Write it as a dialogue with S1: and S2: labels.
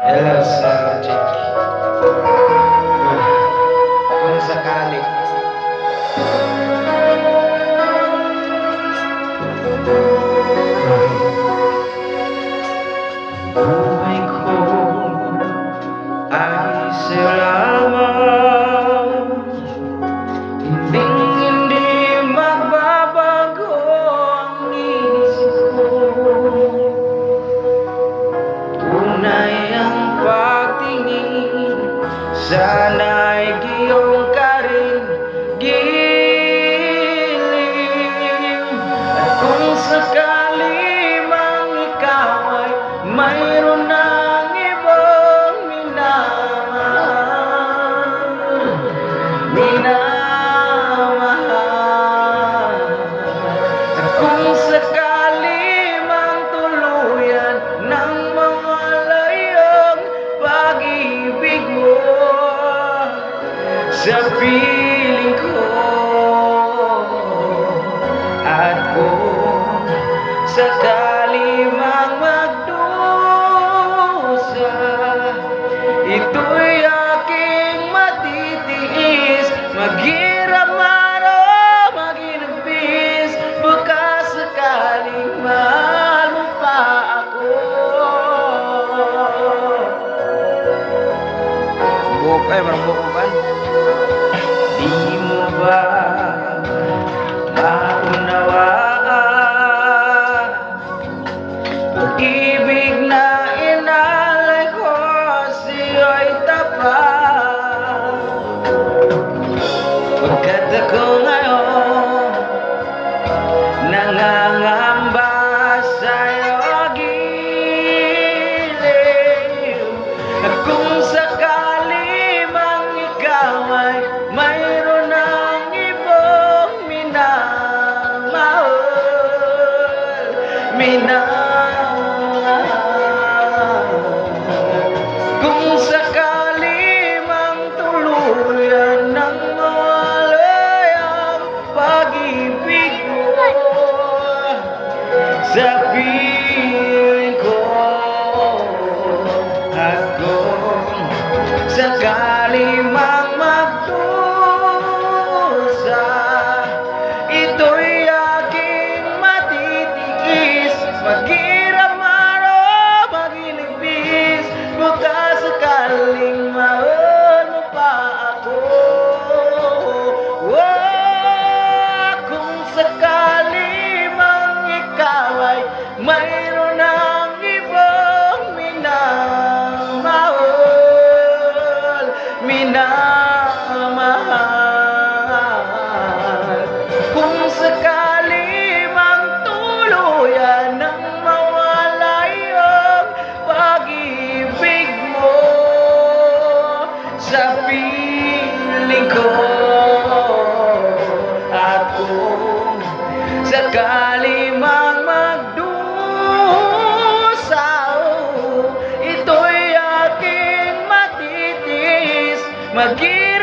S1: Hello, Sir Jake. Kung sakali buhay ko ay sa'yo lamang, hindi magbabago ang isip ko. Tunay ang pagtingin, sana'y giyong ka rin giliw. At kung sakali mang ikaw ay mayroon ng ibang minamahal, at kung sakali mang tuluyan ng mawalay ang pag-ibig mo sa piling ko, at kung sakali mang magdusa, ito'y aking matitiis, maghirap man o maginagpis, baka sakaling mahal mo pa ako. Buhok ay parang buhukan. Di mo ba maunawaan pag-ibig na inalay ko sa'yo'y tapat? Pagkat ako ngayon nangangamba sa'yo giliw, at kung sakali mang ikaw ay mayroon ng ibang minamahal, kung sakali mang tuluyan ng mawalay ang pag-ibig mo sa piling ko, at kung sakali mang magdusa, ito'y aking matitiis, maghirap man o maginagpis, baka sakaling mahal mo pa ako. Kung sakali mang ikaw ay mayroon ng ibang minamahal, kung sakali mang tuluyan ng mawalay ang pag-ibig mo sa piling ko, at kung sakali mang magdusa, ito'y aking matitiis, maghirap